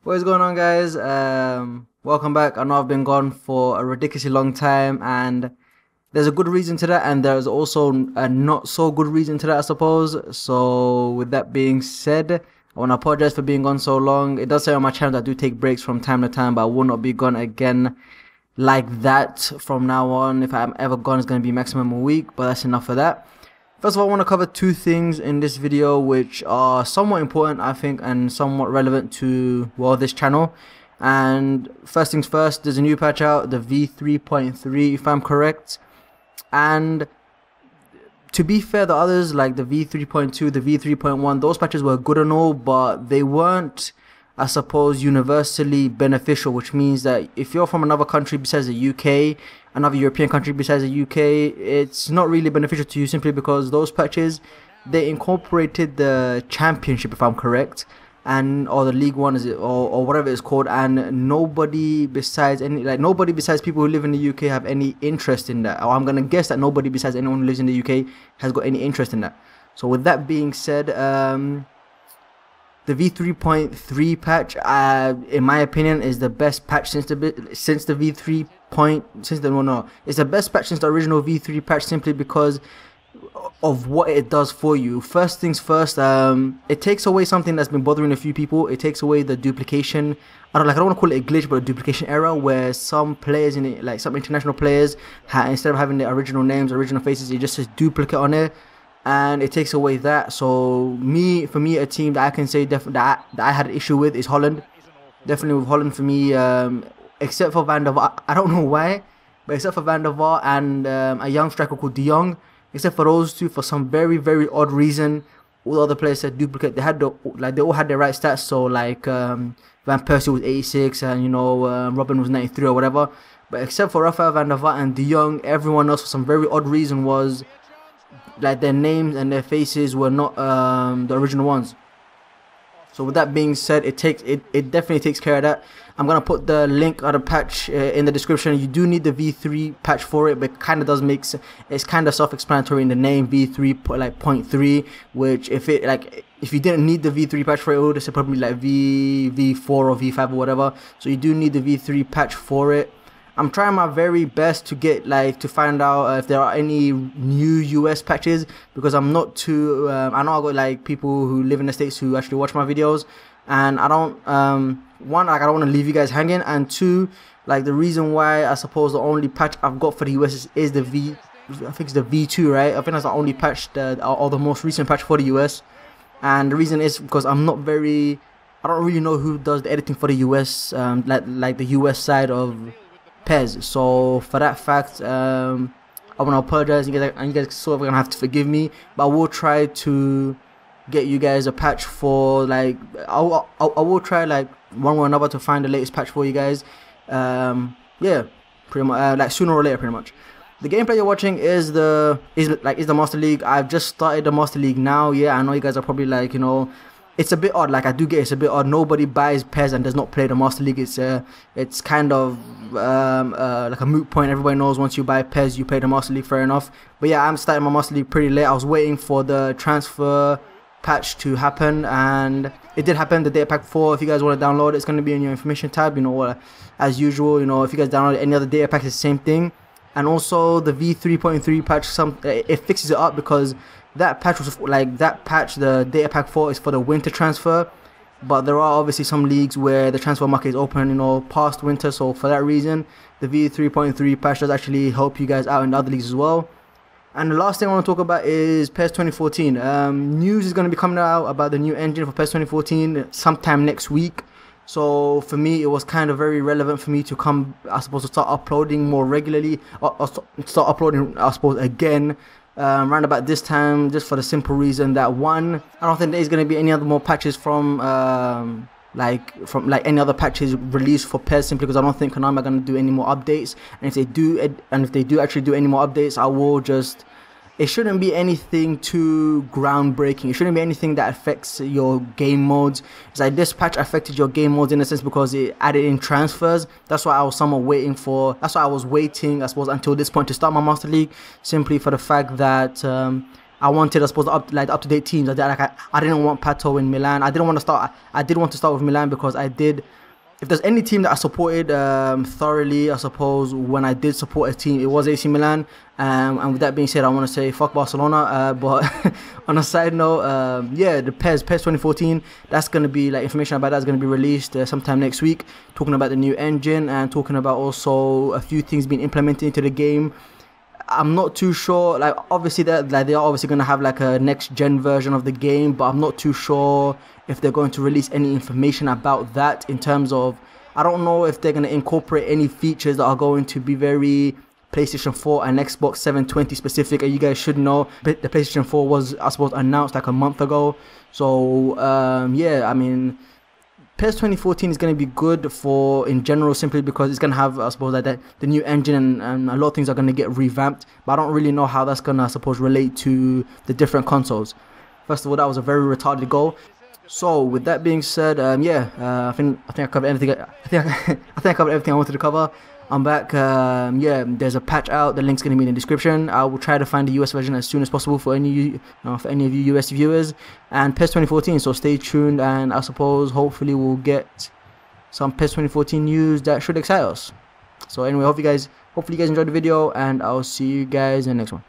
What is going on, guys? Welcome back. I know I've been gone for a ridiculously long time, and there's a good reason to that, and there's also a not so good reason to that, I suppose. So, with that being said, I want to apologize for being gone so long. It does say on my channel that I do take breaks from time to time, but I will not be gone again like that from now on. If I'm ever gone, it's going to be maximum a week, but that's enough for that. First of all, I want to cover two things in this video which are somewhat important, I think, and somewhat relevant to, well, this channel. And first things first, there's a new patch out, the V3.3, if I'm correct. And to be fair, the others, like the V3.2, the V3.1, those patches were good and all, but they weren't, I suppose, universally beneficial, which means that if you're from another country besides the UK, another European country besides the UK, it's not really beneficial to you simply because those patches, they incorporated the championship, if I'm correct, and or the League One, is it, or whatever it's called, and nobody besides people who live in the UK have any interest in that. Or I'm gonna guess that nobody besides anyone who lives in the UK has got any interest in that. So with that being said, the V3.3 patch, in my opinion, is the best patch since the V3 it's the best patch since the original V3 patch, simply because of what it does for you. First things first, it takes away something that's been bothering a few people. It takes away the duplication. I don't want to call it a glitch, but a duplication error, where some players in it, like some international players, instead of having the original names, original faces, it just says duplicate on it. And it takes away that. So for me, a team that I can say that I had an issue with is Holland. Definitely with Holland for me, except for Van der Vaart. I don't know why, but except for Van der Vaart and a young striker called De Jong, except for those two, for some very, very odd reason, all the other players said duplicate. They had they all had the right stats. So like Van Persie was 86, and Robin was 93 or whatever. But except for Rafael Van der Vaart and De Jong, everyone else for some very odd reason was like their names and their faces were not the original ones. So with that being said, it definitely takes care of that. I'm gonna put the link of the patch in the description. You do need the V3 patch for it, but it kind of does make sense. It's kind of self-explanatory in the name V3.3, which if you didn't need the V3 patch for it, it would have probably like V4 or V5 or whatever. So you do need the V3 patch for it. I'm trying my very best to get to find out if there are any new US patches, because I'm not too I know I got people who live in the States who actually watch my videos, and I don't one, I don't want to leave you guys hanging, and two, the reason why I suppose the only patch I've got for the US is the I think it's the V2, right? I think that's the only patch or the most recent patch for the US, and the reason is because I don't really know who does the editing for the US, like the US side of PES. So for that fact, I want to apologize, and you guys sort of gonna have to forgive me, but I will try to get you guys a patch for I will try one way or another to find the latest patch for you guys. Yeah, pretty much sooner or later, pretty much. The gameplay you're watching is the Master League. I've just started the Master League now. Yeah, I know you guys are probably it's a bit odd. I do get it's a bit odd. Nobody buys PES and does not play the Master League. It's kind of like a moot point. Everybody knows once you buy PES, you play the Master League. Fair enough. But yeah, I'm starting my Master League pretty late. I was waiting for the transfer patch to happen, and it did happen. The data pack 4. If you guys want to download it, it's going to be in your information tab. As usual. If you guys download any other data pack, it's the same thing. And also the V3.3 patch, it fixes it up, because that patch was the data pack 4 is for the winter transfer, but there are obviously some leagues where the transfer market is open past winter. So for that reason, the V3.3 patch does actually help you guys out in the other leagues as well. And the last thing I want to talk about is PES 2014. News is going to be coming out about the new engine for PES 2014 sometime next week. So for me, it was kind of very relevant for me to to start uploading more regularly, or start uploading, I suppose, again around about this time, just for the simple reason that, one, I don't think there's going to be any other more patches from any other patches released for PES, simply because I don't think Konami are going to do any more updates. And if they do actually do any more updates, I will just it shouldn't be anything too groundbreaking. It shouldn't be anything that affects your game modes. It's like this patch affected your game modes in a sense because it added in transfers. That's why I was somewhat waiting for. That's why I was waiting, I suppose, until this point to start my Master League, simply for the fact that I wanted, I suppose, up to date teams. I didn't want Pato in Milan. I did want to start with Milan because I did. If there's any team that I supported thoroughly, I suppose, when I did support a team, it was AC Milan. And with that being said, I want to say fuck Barcelona. But on a side note, yeah, the PES 2014, that's going to be, like, information about that's going to be released sometime next week, talking about the new engine and talking about also a few things being implemented into the game. I'm not too sure, like, obviously they are obviously going to have like a next gen version of the game, but I'm not too sure if they're going to release any information about that, in terms of, I don't know if they're going to incorporate any features that are going to be very PlayStation 4 and Xbox 720 specific. And you guys should know the PlayStation 4 was, I suppose, announced like a month ago. So yeah, I mean, PES 2014 is going to be good for, in general, simply because it's going to have, I suppose, like the new engine, and a lot of things are going to get revamped. But I don't really know how that's going to, I suppose, relate to the different consoles. First of all, that was a very retarded goal. So with that being said, yeah, I think I covered everything. I think I covered everything I wanted to cover. I'm back. Yeah, there's a patch out. The link's going to be in the description. I will try to find the US version as soon as possible for any of you US viewers. And PES 2014. So stay tuned, and I suppose hopefully we'll get some PES 2014 news that should excite us. So anyway, hopefully you guys enjoyed the video, and I'll see you guys in the next one.